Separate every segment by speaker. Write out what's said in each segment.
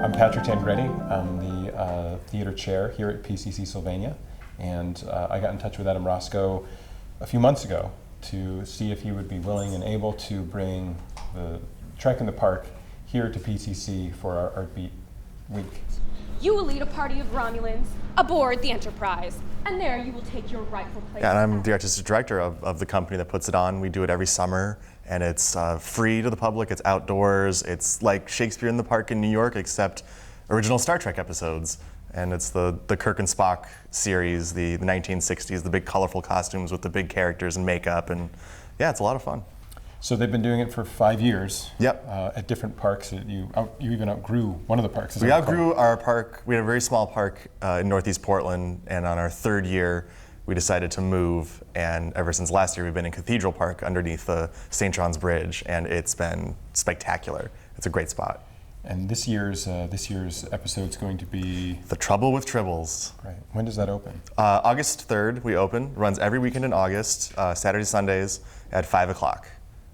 Speaker 1: I'm Patrick Tangretti. I'm the theater chair here at PCC Sylvania, and I got in touch with Adam Rosko a few months ago to see if he would be willing and able to bring the Trek in the Park here to PCC for our Art Beat week.
Speaker 2: You will lead a party of Romulans aboard the Enterprise, and there you will take your rightful place.
Speaker 3: Yeah, and I'm the artistic director of the company that puts it on. We do it every summer, and it's free to the public. It's outdoors. It's like Shakespeare in the Park in New York, except original Star Trek episodes. And it's the Kirk and Spock series, the 1960s, the big colorful costumes with the big characters and makeup, and yeah, it's a lot of fun.
Speaker 1: So they've been doing it for 5 years.
Speaker 3: Yep.
Speaker 1: At different parks. You even outgrew one of the parks.
Speaker 3: We outgrew our park. We had a very small park in Northeast Portland, and on our third year, we decided to move. And ever since last year, we've been in Cathedral Park underneath the St. John's Bridge, and it's been spectacular. It's a great spot.
Speaker 1: And this year's episode is going to be
Speaker 3: The Trouble with Tribbles.
Speaker 1: Right. When does that open?
Speaker 3: August 3rd, we open. Runs every weekend in August, Saturdays, Sundays at 5 o'clock.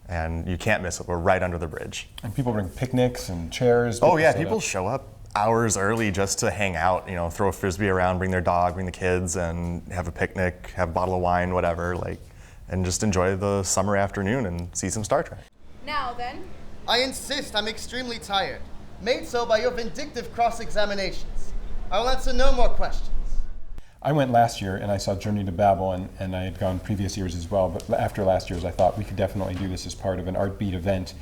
Speaker 3: And you can't miss it. We're right under the bridge.
Speaker 1: And people bring picnics and chairs.
Speaker 3: Oh yeah, people show up hours early just to hang out, you know, throw a frisbee around, bring their dog, bring the kids, and have a picnic, have a bottle of wine, whatever, and just enjoy the summer afternoon and see some Star Trek.
Speaker 2: Now then.
Speaker 4: I insist, I'm extremely tired. Made so by your vindictive cross-examinations. I will answer no more questions.
Speaker 1: I went last year and I saw Journey to Babel, and I had gone previous years as well, but after last year's I thought we could definitely do this as part of an Art Beat event.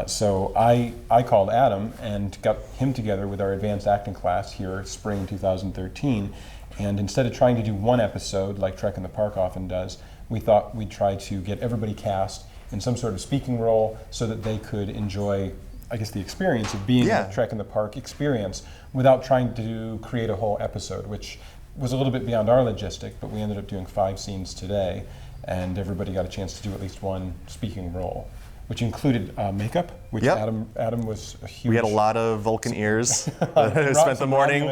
Speaker 1: So I called Adam and got him together with our advanced acting class here spring 2013, and instead of trying to do one episode like Trek in the Park often does, we thought we'd try to get everybody cast in some sort of speaking role so that they could enjoy, I guess, the experience of being a Trek in the Park experience without trying to create a whole episode, which was a little bit beyond our logistic, but we ended up doing 5 scenes today, and everybody got a chance to do at least one speaking role, which included makeup, which Adam was a huge...
Speaker 3: We had a lot of Vulcan ears. Spent the morning,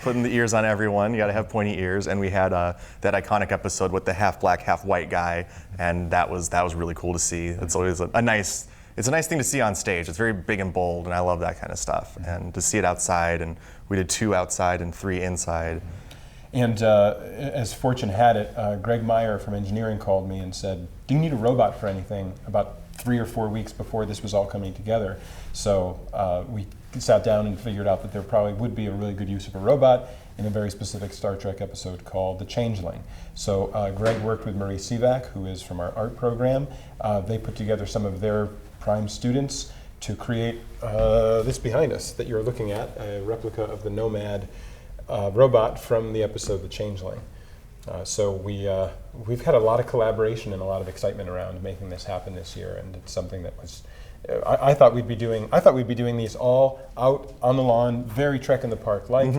Speaker 3: putting the ears on everyone. You got to have pointy ears, and we had that iconic episode with the half black, half white guy, and that was really cool to see. It's always a nice thing to see on stage. It's very big and bold, and I love that kind of stuff. And to see it outside, and we did 2 outside and 3 inside.
Speaker 1: And as fortune had it, Greg Meyer from engineering called me and said, "Do you need a robot for anything?" About 3 or 4 weeks before this was all coming together. So we sat down and figured out that there probably would be a really good use of a robot in a very specific Star Trek episode called The Changeling. So Greg worked with Marie Sivak, who is from our art program. They put together some of their prime students to create this behind us that you're looking at, a replica of the Nomad robot from the episode The Changeling. So we've had a lot of collaboration and a lot of excitement around making this happen this year, and it's something that was I thought we'd be doing these all out on the lawn, very Trek in the Park like,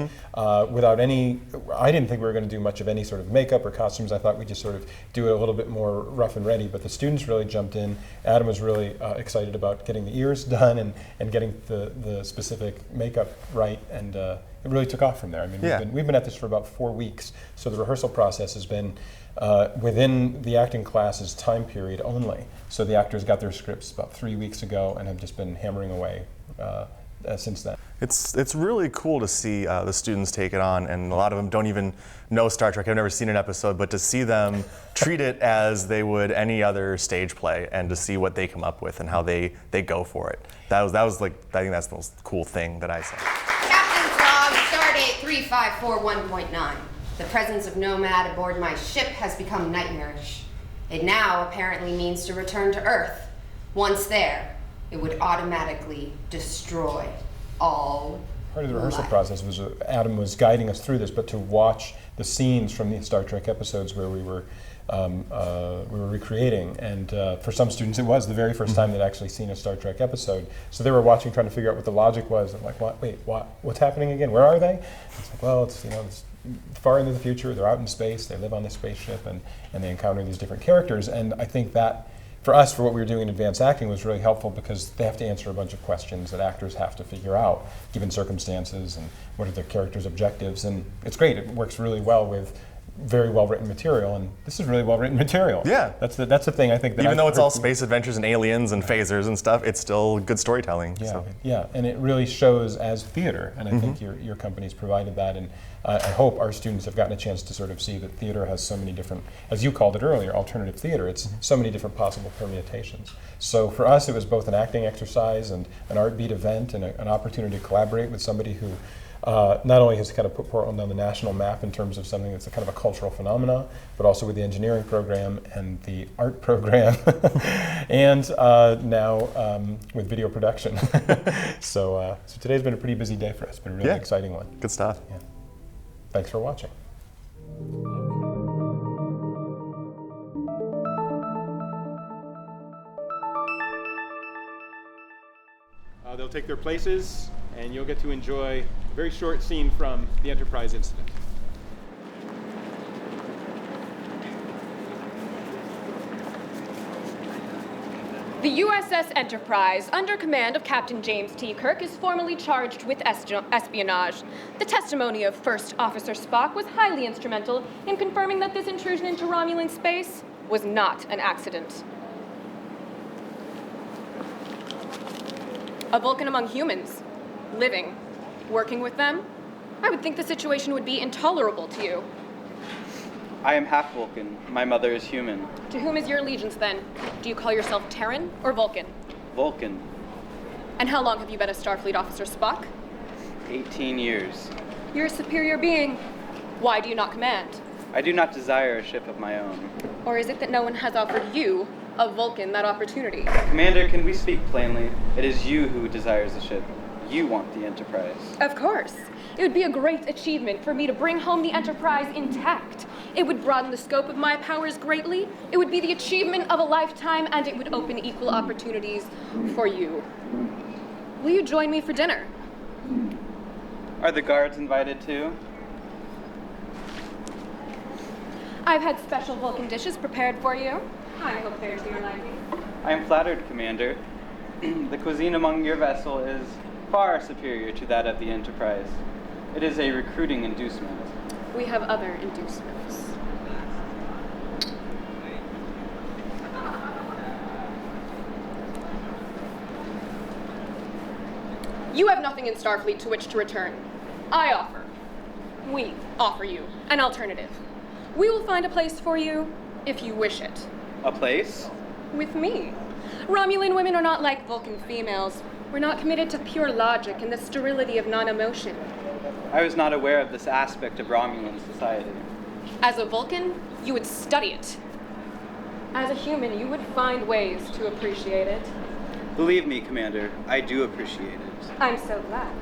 Speaker 1: without any. I didn't think we were going to do much of any sort of makeup or costumes. I thought we'd just sort of do it a little bit more rough and ready. But the students really jumped in. Adam was really excited about getting the ears done and getting the specific makeup right, and it really took off from there. I mean, we've been at this for about 4 weeks, so the rehearsal process has been within the acting class's time period only. So the actors got their scripts about 3 weeks ago and have just been hammering away since then.
Speaker 3: It's really cool to see the students take it on, and a lot of them don't even know Star Trek. I've never seen an episode, but to see them treat it as they would any other stage play, and to see what they come up with and how they go for it. That was like, I think that's the most cool thing that I saw.
Speaker 5: Captain's log, Stardate 3541.9. The presence of Nomad aboard my ship has become nightmarish. It now apparently means to return to Earth. Once there, it would automatically destroy all
Speaker 1: Part of the rehearsal process was Adam was guiding us through this, but to watch the scenes from the Star Trek episodes where we were recreating, and for some students it was the very first time they'd actually seen a Star Trek episode. So they were watching, trying to figure out what the logic was. I'm like, what? Wait, what? What's happening again? Where are they? It's like, well, it's it's far into the future. They're out in space. They live on this spaceship, and they encounter these different characters. And I think that for us, for what we were doing in advanced acting, was really helpful because they have to answer a bunch of questions that actors have to figure out, given circumstances, and what are their characters' objectives. And it's great. It works really well with very well written material, and this is really well written material.
Speaker 3: Yeah.
Speaker 1: That's the thing I think that
Speaker 3: Even though it's all
Speaker 1: heard-
Speaker 3: space adventures and aliens and phasers and stuff, it's still good storytelling.
Speaker 1: Yeah,
Speaker 3: So.
Speaker 1: yeah, and it really shows as theater, and I think your company's provided that, and I hope our students have gotten a chance to sort of see that theater has so many different, as you called it earlier, alternative theater. It's so many different possible permutations. So for us, it was both an acting exercise and an art beat event, and an opportunity to collaborate with somebody who not only has kind of put Portland on the national map in terms of something that's a kind of a cultural phenomena, but also with the engineering program and the art program, and now with video production. So today's been a pretty busy day for us, but a really exciting one.
Speaker 3: Good stuff.
Speaker 1: Yeah. Thanks for watching. They'll take their places, and you'll get to enjoy a very short scene from the Enterprise incident.
Speaker 2: The USS Enterprise, under command of Captain James T. Kirk, is formally charged with espionage. The testimony of First Officer Spock was highly instrumental in confirming that this intrusion into Romulan space was not an accident. A Vulcan among humans, living, working with them? I would think the situation would be intolerable to you.
Speaker 6: I am half Vulcan. My mother is human.
Speaker 2: To whom is your allegiance then? Do you call yourself Terran or Vulcan?
Speaker 6: Vulcan.
Speaker 2: And how long have you been a Starfleet officer, Spock?
Speaker 6: 18 years.
Speaker 2: You're a superior being. Why do you not command?
Speaker 6: I do not desire a ship of my own.
Speaker 2: Or is it that no one has offered you, a Vulcan, that opportunity?
Speaker 6: Commander, can we speak plainly? It is you who desires the ship. You want the Enterprise.
Speaker 2: Of course. It would be a great achievement for me to bring home the Enterprise intact. It would broaden the scope of my powers greatly. It would be the achievement of a lifetime, and it would open equal opportunities for you. Will you join me for dinner?
Speaker 6: Are the guards invited too?
Speaker 2: I've had special Vulcan dishes prepared for you. I hope they're to your liking.
Speaker 6: I am flattered, Commander. The cuisine among your vessel is far superior to that of the Enterprise. It is a recruiting inducement.
Speaker 2: We have other inducements. You have nothing in Starfleet to which to return. We offer you an alternative. We will find a place for you if you wish it.
Speaker 6: A place?
Speaker 2: With me. Romulan women are not like Vulcan females. We're not committed to pure logic and the sterility of non-emotion.
Speaker 6: I was not aware of this aspect of Romulan society.
Speaker 2: As a Vulcan, you would study it. As a human, you would find ways to appreciate it.
Speaker 6: Believe me, Commander, I do appreciate it.
Speaker 2: I'm so glad.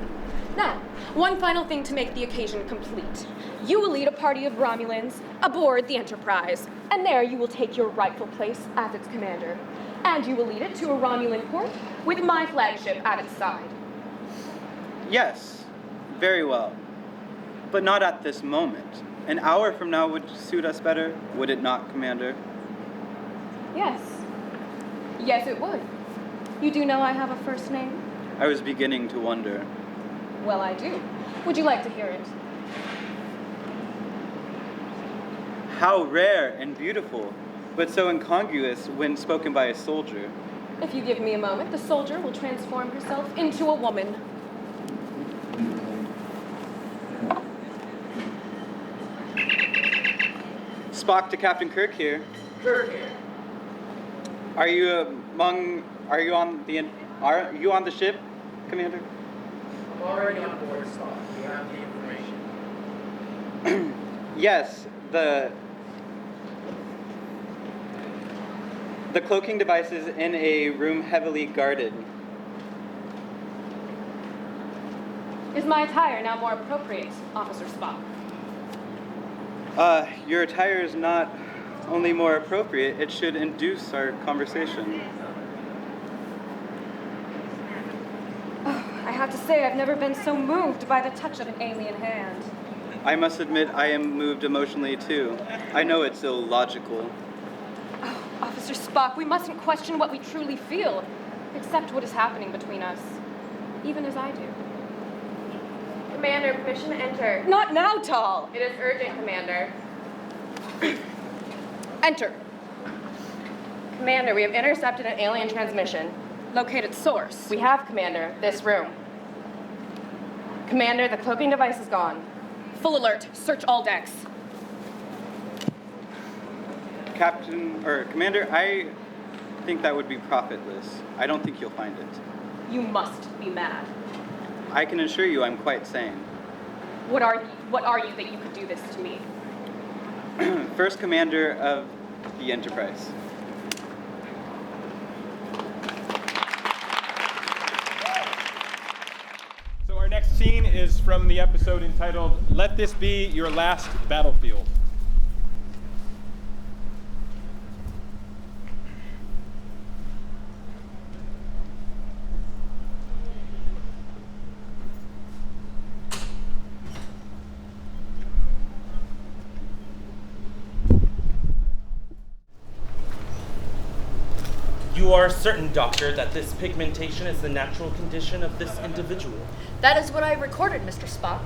Speaker 2: Now, one final thing to make the occasion complete. You will lead a party of Romulans aboard the Enterprise, and there you will take your rightful place as its commander. And you will lead it to a Romulan port with my flagship at its side.
Speaker 6: Yes, very well. But not at this moment. An hour from now would suit us better, would it not, Commander?
Speaker 2: Yes. Yes, it would. You do know I have a first name?
Speaker 6: I was beginning to wonder.
Speaker 2: Well, I do. Would you like to hear it?
Speaker 6: How rare and beautiful, but so incongruous when spoken by a soldier.
Speaker 2: If you give me a moment, the soldier will transform herself into a woman.
Speaker 6: Spock to Captain Kirk here.
Speaker 7: Kirk here.
Speaker 6: Are you on the ship, Commander?
Speaker 7: I'm already on board, Spock. You have the information.
Speaker 6: Yes, the cloaking device is in a room heavily guarded.
Speaker 2: Is my attire now more appropriate, Officer Spock?
Speaker 6: Your attire is not only more appropriate, it should induce our conversation.
Speaker 2: I have to say, I've never been so moved by the touch of an alien hand.
Speaker 6: I must admit, I am moved emotionally too. I know it's illogical.
Speaker 2: Oh, Officer Spock, we mustn't question what we truly feel. Accept what is happening between us, even as I do.
Speaker 8: Commander, permission to enter.
Speaker 2: Not now, Tal!
Speaker 8: It is urgent, Commander.
Speaker 2: Enter. Commander, we have intercepted an alien transmission. Located source. We have, Commander, this room. Commander, the cloaking device is gone. Full alert. Search all decks.
Speaker 6: Commander, I think that would be profitless. I don't think you'll find it.
Speaker 2: You must be mad.
Speaker 6: I can assure you I'm quite sane.
Speaker 2: What are you that you could do this to me?
Speaker 6: First Commander of the Enterprise.
Speaker 1: So our next scene is from the episode entitled, Let This Be Your Last Battlefield.
Speaker 8: You are certain, Doctor, that this pigmentation is the natural condition of this individual?
Speaker 9: That is what I recorded, Mr. Spock.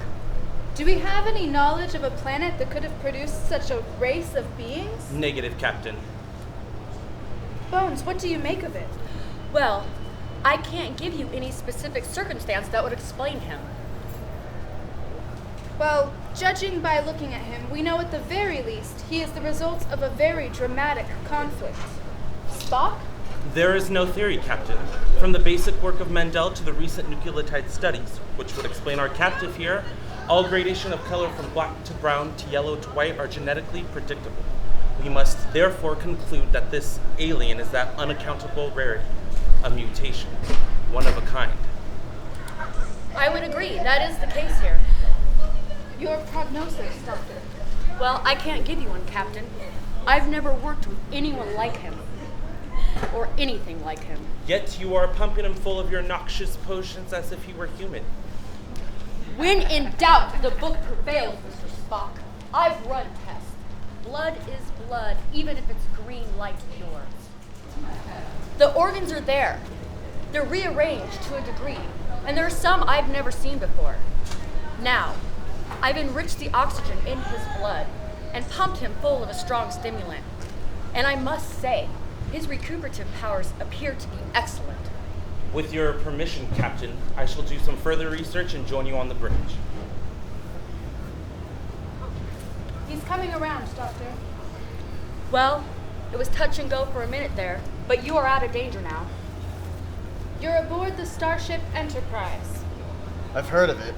Speaker 9: Do we have any knowledge of a planet that could have produced such a race of beings?
Speaker 8: Negative, Captain.
Speaker 9: Bones, what do you make of it?
Speaker 10: Well, I can't give you any specific circumstance that would explain him.
Speaker 9: Well, judging by looking at him, we know at the very least he is the result of a very dramatic conflict. Spock?
Speaker 8: There is no theory, Captain. From the basic work of Mendel to the recent nucleotide studies, which would explain our captive here, all gradation of color from black to brown to yellow to white are genetically predictable. We must therefore conclude that this alien is that unaccountable rarity, a mutation, one of a kind.
Speaker 10: I would agree, that is the case here.
Speaker 9: Your prognosis, Doctor.
Speaker 10: Well, I can't give you one, Captain. I've never worked with anyone like him. Or anything like him.
Speaker 8: Yet you are pumping him full of your noxious potions as if he were human.
Speaker 10: When in doubt, the book prevails, Mr. Spock. I've run tests. Blood is blood, even if it's green like yours. The organs are there. They're rearranged to a degree, and there are some I've never seen before. Now, I've enriched the oxygen in his blood and pumped him full of a strong stimulant. And I must say, his recuperative powers appear to be excellent.
Speaker 8: With your permission, Captain, I shall do some further research and join you on the bridge.
Speaker 9: He's coming around, Doctor.
Speaker 10: Well, it was touch and go for a minute there, but you are out of danger now.
Speaker 9: You're aboard the Starship Enterprise.
Speaker 4: I've heard of it.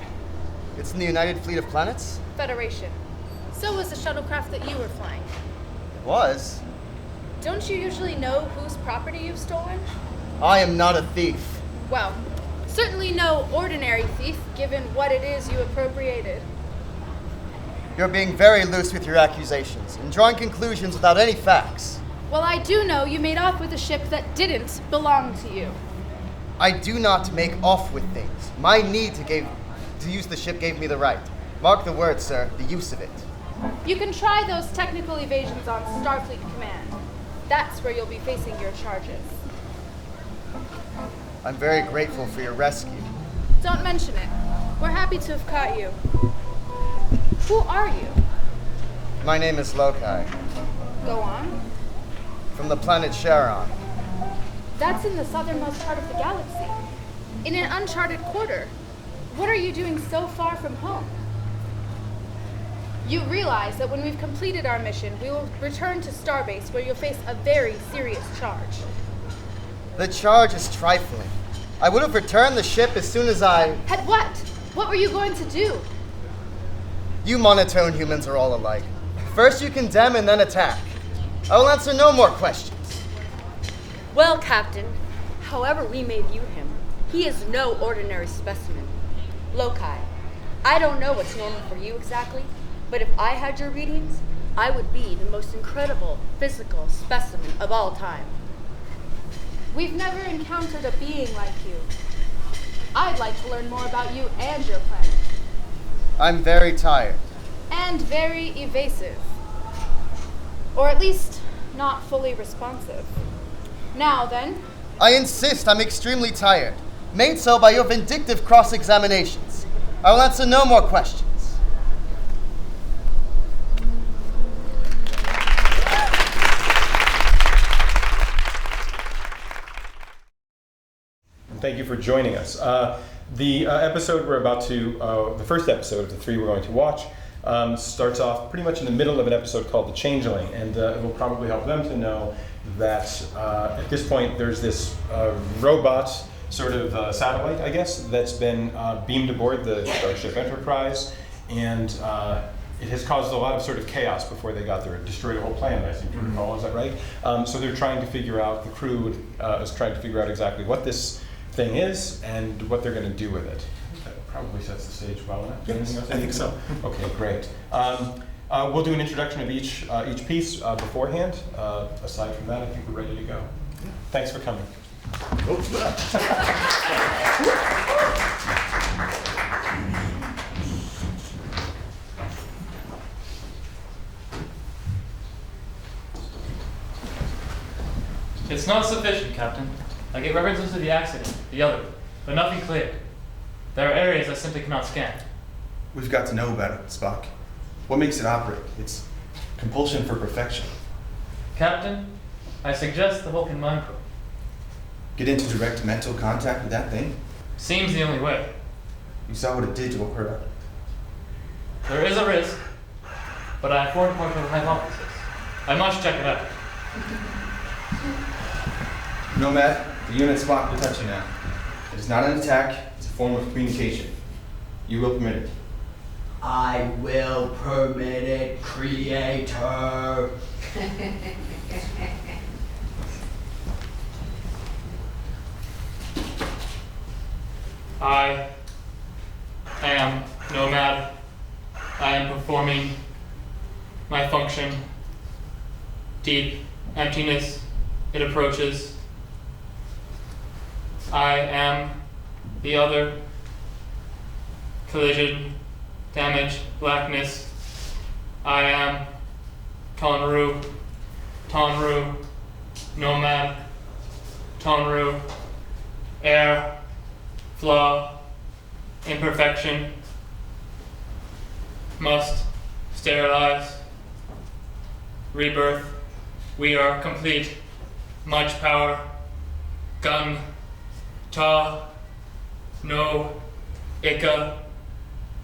Speaker 4: It's in the United Fleet of Planets?
Speaker 9: Federation. So was the shuttlecraft that you were flying.
Speaker 4: It was.
Speaker 9: Don't you usually know whose property you've stolen?
Speaker 4: I am not a thief.
Speaker 9: Well, certainly no ordinary thief, given what it is you appropriated.
Speaker 4: You're being very loose with your accusations and drawing conclusions without any facts.
Speaker 9: Well, I do know you made off with a ship that didn't belong to you.
Speaker 4: I do not make off with things. My need to use the ship gave me the right. Mark the word, sir, the use of it.
Speaker 9: You can try those technical evasions on Starfleet Command. That's where you'll be facing your charges.
Speaker 4: I'm very grateful for your rescue.
Speaker 9: Don't mention it. We're happy to have caught you. Who are you?
Speaker 4: My name is Lokai,
Speaker 9: Go on.
Speaker 4: from the planet Charon.
Speaker 9: That's in the southernmost part of the galaxy. In an uncharted quarter. What are you doing so far from home? You realize that when we've completed our mission, we will return to Starbase where you'll face a very serious charge.
Speaker 4: The charge is trifling. I would have returned the ship as soon as I...
Speaker 9: Had what? What were you going to do?
Speaker 4: You monotone humans are all alike. First you condemn and then attack. I will answer no more questions.
Speaker 10: Well, Captain, however we may view him, he is no ordinary specimen. Lokai, I don't know what's normal for you exactly, but if I had your readings, I would be the most incredible physical specimen of all time.
Speaker 9: We've never encountered a being like you. I'd like to learn more about you and your planet.
Speaker 4: I'm very tired.
Speaker 9: And very evasive. Or at least, not fully responsive. Now then.
Speaker 4: I insist I'm extremely tired. Made so by your vindictive cross-examinations. I will answer no more questions.
Speaker 1: Thank you for joining us. The episode we're about to, the first episode of the 3 we're going to watch, starts off pretty much in the middle of an episode called The Changeling, and it will probably help them to know that at this point there's this robot sort of satellite, I guess, that's been beamed aboard the Starship Enterprise, and it has caused a lot of sort of chaos before they got there. It destroyed a whole planet, I seem to recall, is that right? So they're trying to figure out, the crew is trying to figure out exactly what this thing is and what they're going to do with it. That probably sets the stage well enough.
Speaker 3: Yes, I think so.
Speaker 1: Okay, great. We'll do an introduction of each piece beforehand. Aside from that, I think we're ready to go. Thanks for coming.
Speaker 11: It's not sufficient, Captain. I get references to the accident, the other, but nothing clear. There are areas I simply cannot scan.
Speaker 12: We've got to know about it, Spock. What makes it operate? It's compulsion for perfection.
Speaker 11: Captain, I suggest the Vulcan mind probe.
Speaker 12: Get into direct mental contact with that thing?
Speaker 11: Seems the only way.
Speaker 12: You saw what it did to Okura.
Speaker 11: There is a risk, but I have formed part of a hypothesis. I must check it out.
Speaker 12: Nomad, the unit Spock will touch you now. It is not an attack, it's a form of communication. You will permit it.
Speaker 13: I will permit it, Creator.
Speaker 11: I am Nomad. I am performing my function. Deep emptiness, it approaches. I am the other. Collision, damage, blackness. I am Tonru, Nomad, Tonru, air, flaw, imperfection, must sterilize, rebirth, we are complete, much power, gun, ta, no, Ika,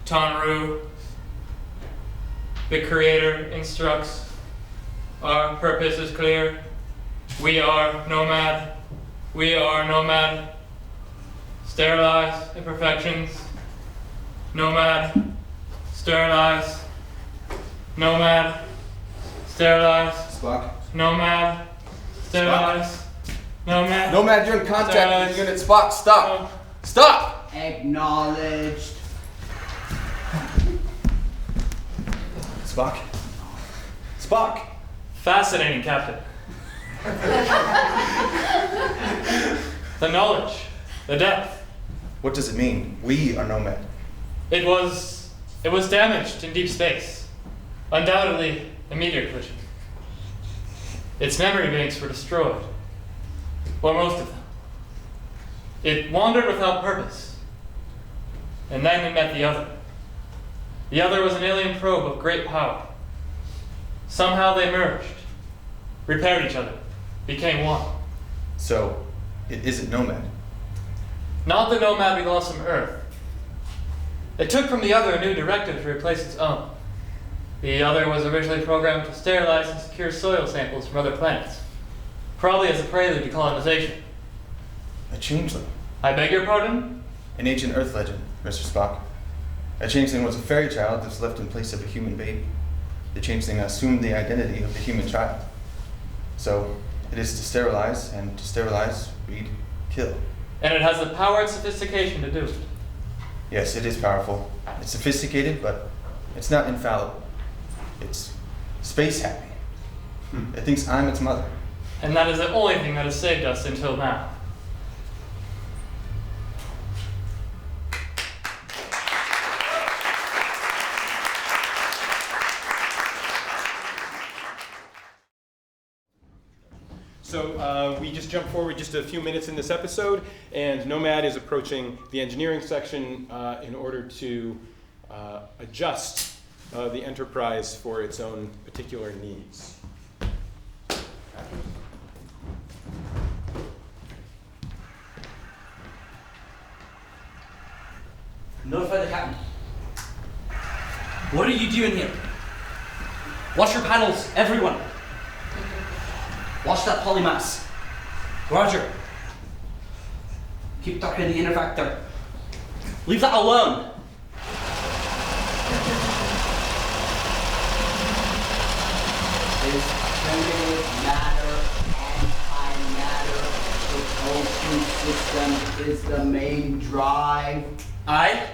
Speaker 11: Tonru. The Creator instructs. Our purpose is clear. We are Nomad. We are Nomad. Sterilize imperfections. Nomad. Sterilize. Nomad. Sterilize.
Speaker 12: Spock.
Speaker 11: Nomad. Sterilize. Nomad.
Speaker 12: Nomad, you're in contact with the unit Spock. Stop. Stop!
Speaker 13: Acknowledged.
Speaker 12: Spock. Spock!
Speaker 11: Fascinating, Captain. The knowledge, the depth.
Speaker 12: What does it mean? We are Nomad.
Speaker 11: It was damaged in deep space. Undoubtedly a meteor collision. Its memory banks were destroyed. Or most of them. It wandered without purpose. And then it met the other. The other was an alien probe of great power. Somehow they merged, repaired each other, became one.
Speaker 12: So, it isn't Nomad.
Speaker 11: Not the Nomad we lost from Earth. It took from the other a new directive to replace its own. The other was originally programmed to sterilize and secure soil samples from other planets, probably as a prelude to colonization.
Speaker 12: A changeling.
Speaker 11: I beg your pardon?
Speaker 12: An ancient Earth legend, Mr. Spock. A changeling was a fairy child that was left in place of a human baby. The changeling assumed the identity of the human child. So, it is to sterilize, and to sterilize, read, kill.
Speaker 11: And it has the power and sophistication to do it.
Speaker 12: Yes, it is powerful. It's sophisticated, but it's not infallible. It's space happy. It thinks I'm its mother.
Speaker 11: And that is the only thing that has saved us until now.
Speaker 1: So we just jump forward just a few minutes in this episode, and Nomad is approaching the engineering section in order to adjust the Enterprise for its own particular needs.
Speaker 14: Notify the captain. What are you doing here? Watch your panels, everyone. Watch that polymass. Roger. Keep darkening the intervector. Leave that alone.
Speaker 13: Is primitive matter, antimatter, propulsion system is the main drive.
Speaker 14: Aye.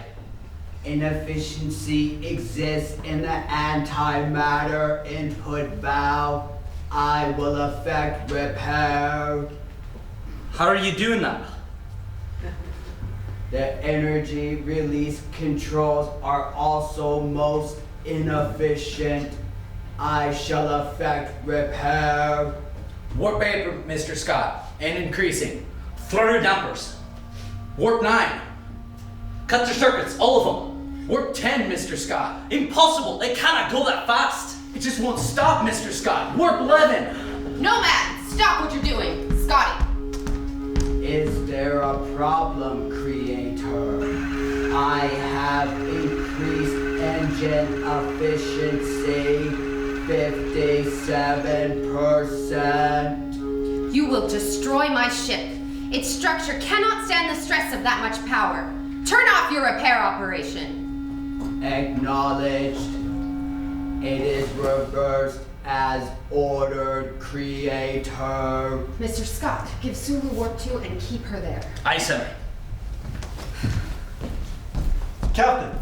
Speaker 13: Inefficiency exists in the antimatter input valve. I will affect repair.
Speaker 14: How are you doing that?
Speaker 13: The energy release controls are also most inefficient. I shall affect repair.
Speaker 14: Warp 8, Mr. Scott, and increasing. Throw your dampers. Warp 9. Cut your circuits, all of them. Warp 10, Mr. Scott. Impossible, it cannot go that fast. It just won't stop, Mr. Scott. Warp 11.
Speaker 5: Nomad, stop what you're doing. Scotty.
Speaker 13: Is there a problem, Creator? I have increased engine efficiency 57%.
Speaker 5: You will destroy my ship. Its structure cannot stand the stress of that much power. Turn off your repair operation.
Speaker 13: Acknowledged. It is reversed as ordered, Creator.
Speaker 5: Mr. Scott, give Sulu Warp 2 and keep her there.
Speaker 14: Aye, sir.
Speaker 15: Captain,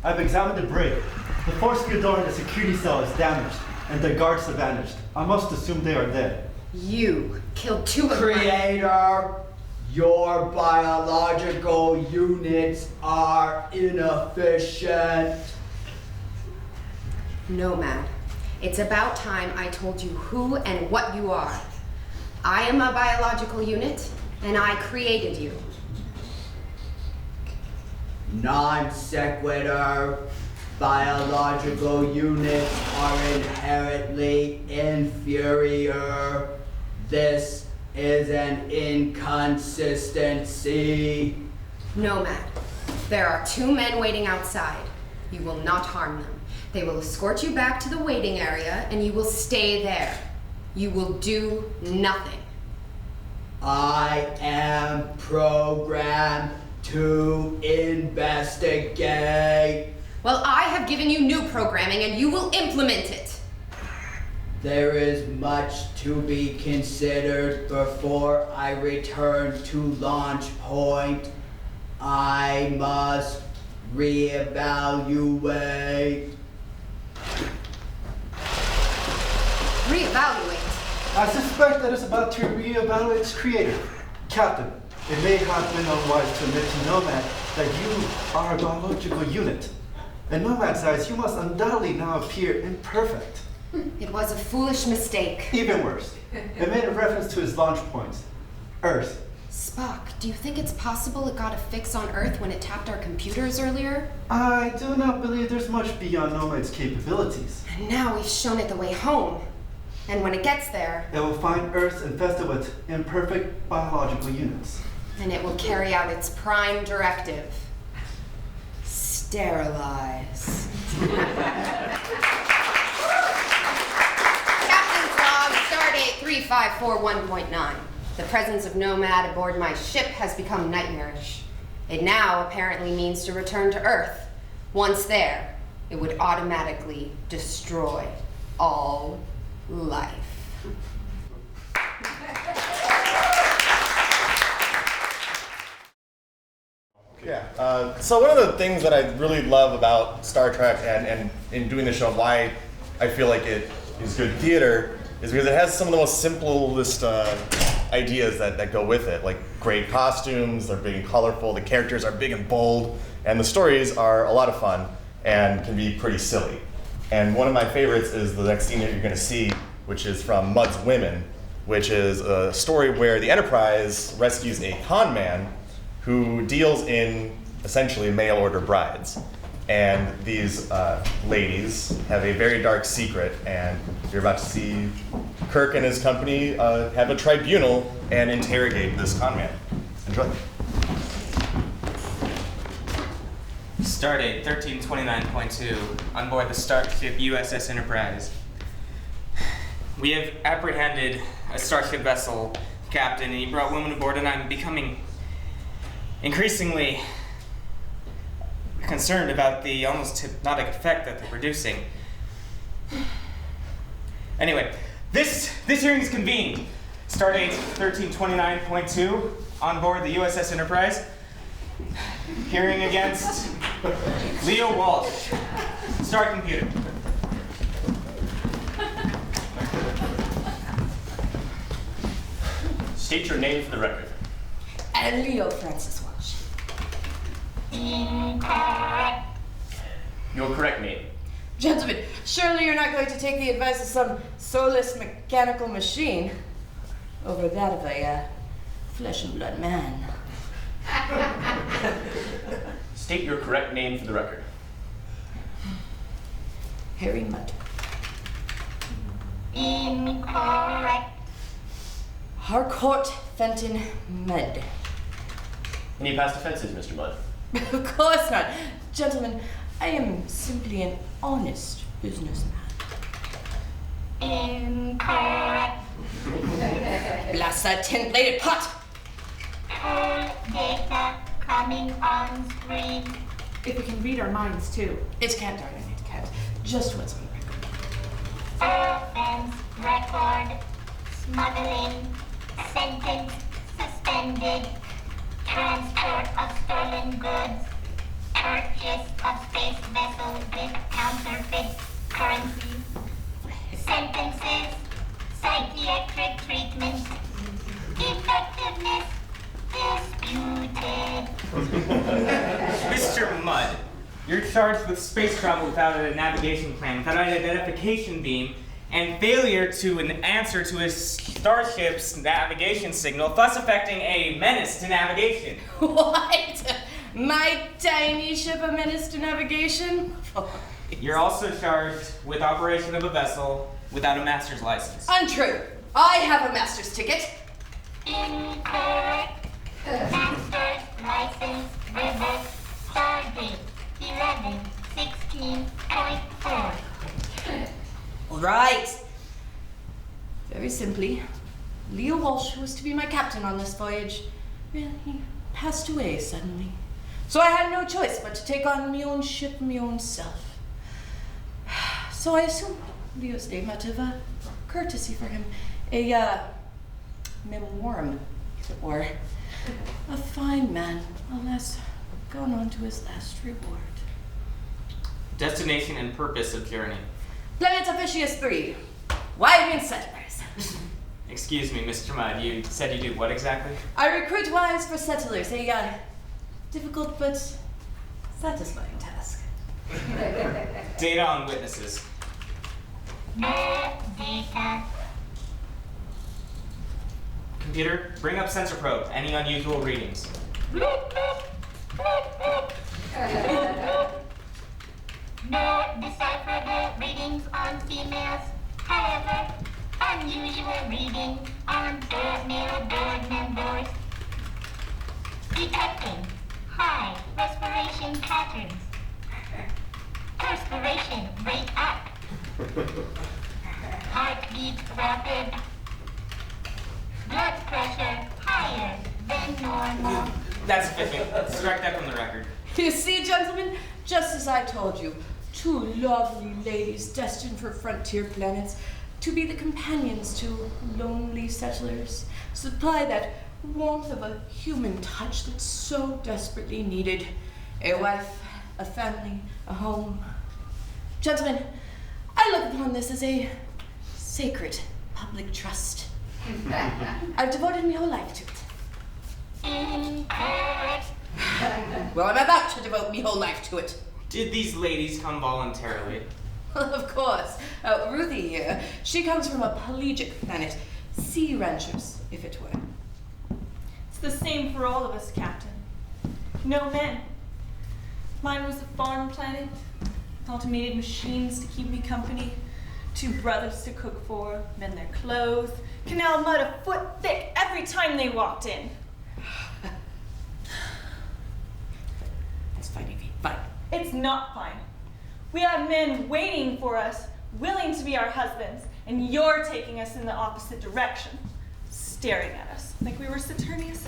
Speaker 15: I've examined the brig. The force field door in the security cell is damaged, and the guards have vanished. I must assume they are dead.
Speaker 5: You killed 2 of
Speaker 13: Creator, your biological units are inefficient.
Speaker 5: Nomad, it's about time I told you who and what you are. I am a biological unit, and I created you.
Speaker 13: Non sequitur. Biological units are inherently inferior. This is an inconsistency.
Speaker 5: Nomad, there are 2 men waiting outside. You will not harm them. They will escort you back to the waiting area, and you will stay there. You will do nothing.
Speaker 13: I am programmed to investigate.
Speaker 5: Well, I have given you new programming, and you will implement it.
Speaker 13: There is much to be considered before I return to launch point. I must reevaluate.
Speaker 5: Reevaluate?
Speaker 15: I suspect that it's about to reevaluate its creator. Captain, it may have been unwise to admit to Nomad that you are a biological unit. In Nomad's eyes, you must undoubtedly now appear imperfect.
Speaker 5: It was a foolish mistake.
Speaker 15: Even worse, it made a reference to his launch points, Earth.
Speaker 5: Spock, do you think it's possible it got a fix on Earth when it tapped our computers earlier?
Speaker 15: I do not believe there's much beyond Nomad's capabilities.
Speaker 5: And now we've shown it the way home. And when it gets there,
Speaker 15: it will find Earth infested with imperfect biological units.
Speaker 5: And it will carry out its prime directive. Sterilize. Captain's log, stardate 3541.9. The presence of Nomad aboard my ship has become nightmarish. It now apparently means to return to Earth. Once there, it would automatically destroy all life.
Speaker 3: Yeah. So one of the things that I really love about Star Trek and in doing the show, why I feel like it is good theater, is because it has some of the most simplest ideas that go with it. Like great costumes, they're big and colorful, the characters are big and bold, and the stories are a lot of fun and can be pretty silly. And one of my favorites is the next scene that you're going to see, which is from Mudd's Women, which is a story where the Enterprise rescues a con man who deals in essentially mail order brides. And these ladies have a very dark secret, and you're about to see Kirk and his company have a tribunal and interrogate this con man. Enjoy.
Speaker 16: Stardate 1329.2 on board the Starship USS Enterprise. We have apprehended a Starship vessel captain, and he brought women aboard, and I'm becoming increasingly concerned about the almost hypnotic effect that they're producing. Anyway, this hearing is convened. Stardate 1329.2 on board the USS Enterprise. Hearing against Leo Walsh. Start computer.
Speaker 17: State your name for the record.
Speaker 5: Leo Francis Walsh.
Speaker 17: Incorrect. Your correct name.
Speaker 18: Gentlemen, surely you're not going to take the advice of some soulless mechanical machine over that of a flesh and blood man.
Speaker 17: State your correct name for the record.
Speaker 18: Harry Mudd.
Speaker 17: Incorrect.
Speaker 18: Harcourt Fenton Mudd.
Speaker 17: Any past offenses, Mr. Mudd?
Speaker 18: Of course not. Gentlemen, I am simply an honest businessman.
Speaker 17: Incorrect.
Speaker 18: Blast that tin-plated pot!
Speaker 17: Full data coming on screen.
Speaker 2: If we can read our minds, too.
Speaker 18: It can't, darling, it can't. Just what's on the
Speaker 17: Offense record. Smuggling. Sentence suspended. Transport of stolen goods. Purchase of space vessel with counterfeit currency. Sentences. Psychiatric treatment. Effectiveness disputed.
Speaker 16: Mr. Mudd, you're charged with space travel without a navigation plan, without an identification beam, and failure to answer to a starship's navigation signal, thus affecting a menace to navigation.
Speaker 18: What? My tiny ship a menace to navigation?
Speaker 16: You're also charged with operation of a vessel without a master's license.
Speaker 18: Untrue. I have a master's ticket.
Speaker 17: Incorrect. Master's license revoked. Stardate 1116.4.
Speaker 18: All right. Very simply, Leo Walsh, who was to be my captain on this voyage, well, he passed away suddenly. So I had no choice but to take on my own ship, my own self. So I assume Leo's day might have a courtesy for him, a memorum, as it were. A fine man, alas, gone on to his last reward.
Speaker 16: Destination and purpose of journey.
Speaker 18: Planet Officius 3. Wyvern settlers.
Speaker 16: Excuse me, Mr. Mudd, you said you do what exactly?
Speaker 18: I recruit wives for settlers, a difficult but satisfying task.
Speaker 16: Data on witnesses.
Speaker 17: No data.
Speaker 16: Computer, bring up sensor probe. Any unusual readings?
Speaker 17: No decipherable readings on females. However, unusual reading on male board members. Detecting high respiration patterns. Perspiration rate up. Heartbeat rapid. Blood pressure higher than normal.
Speaker 16: That's sufficient. Strike that from the record.
Speaker 18: You see, gentlemen, just as I told you, two lovely ladies destined for frontier planets to be the companions to lonely settlers, supply that warmth of a human touch that's so desperately needed. A wife, a family, a home. Gentlemen, I look upon this as a sacred public trust. I've devoted my whole life to it. Well, I'm about to devote my whole life to it.
Speaker 16: Did these ladies come voluntarily?
Speaker 18: Well, of course. Ruthie here, she comes from a pelagic planet. Sea ranchers, if it were.
Speaker 19: It's the same for all of us, Captain. No men. Mine was a farm planet, with automated machines to keep me company, 2 brothers to cook for, mend their clothes, canal mud a foot thick every time they walked in.
Speaker 18: That's fine, Evie. Fine.
Speaker 19: It's not fine. We have men waiting for us, willing to be our husbands, and you're taking us in the opposite direction, staring at us like we were Saturnius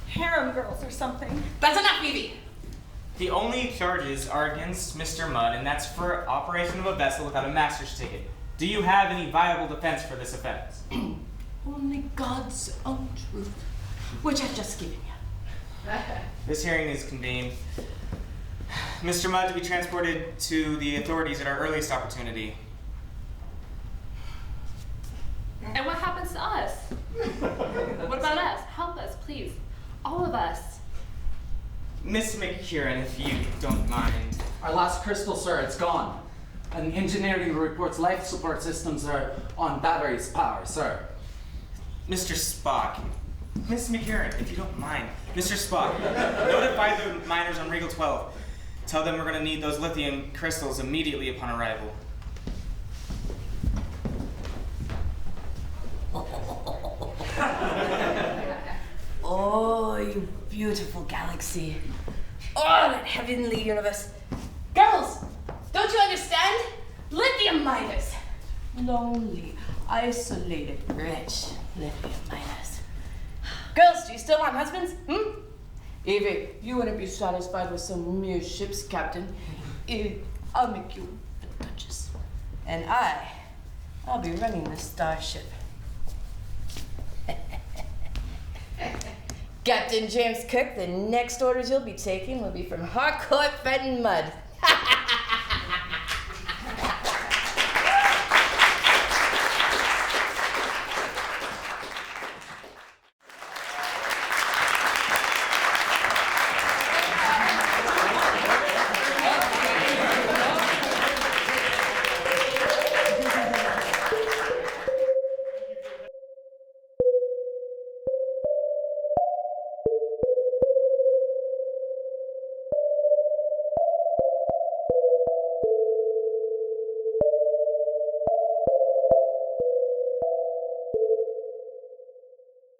Speaker 19: harem girls or something.
Speaker 16: That's enough, Phoebe! The only charges are against Mr. Mudd, and that's for operation of a vessel without a master's ticket. Do you have any viable defense for this offense?
Speaker 18: Only God's own truth, which I've just given you.
Speaker 16: This hearing is convened. Mr. Mudd to be transported to the authorities at our earliest opportunity.
Speaker 2: And what happens to us? What about us? Help us, please. All of us.
Speaker 16: Miss McKieran, if you don't mind.
Speaker 14: Our last crystal, sir, it's gone. And engineering reports life support systems are on batteries power, sir.
Speaker 16: Mr. Spock. Miss McKieran, if you don't mind. Mr. Spock, notify the miners on Regal 12. Tell them we're going to need those lithium crystals immediately upon arrival.
Speaker 18: Oh, you beautiful galaxy. Oh, that heavenly universe. Girls, don't you understand? Lithium miners. Lonely, isolated, rich lithium miners. Girls, do you still want husbands? Evie, you wouldn't be satisfied with some mere ship's captain. I'll make you a duchess. And I'll be running the starship. Captain James Cook, the next orders you'll be taking will be from Harcourt, Fenton Mudd.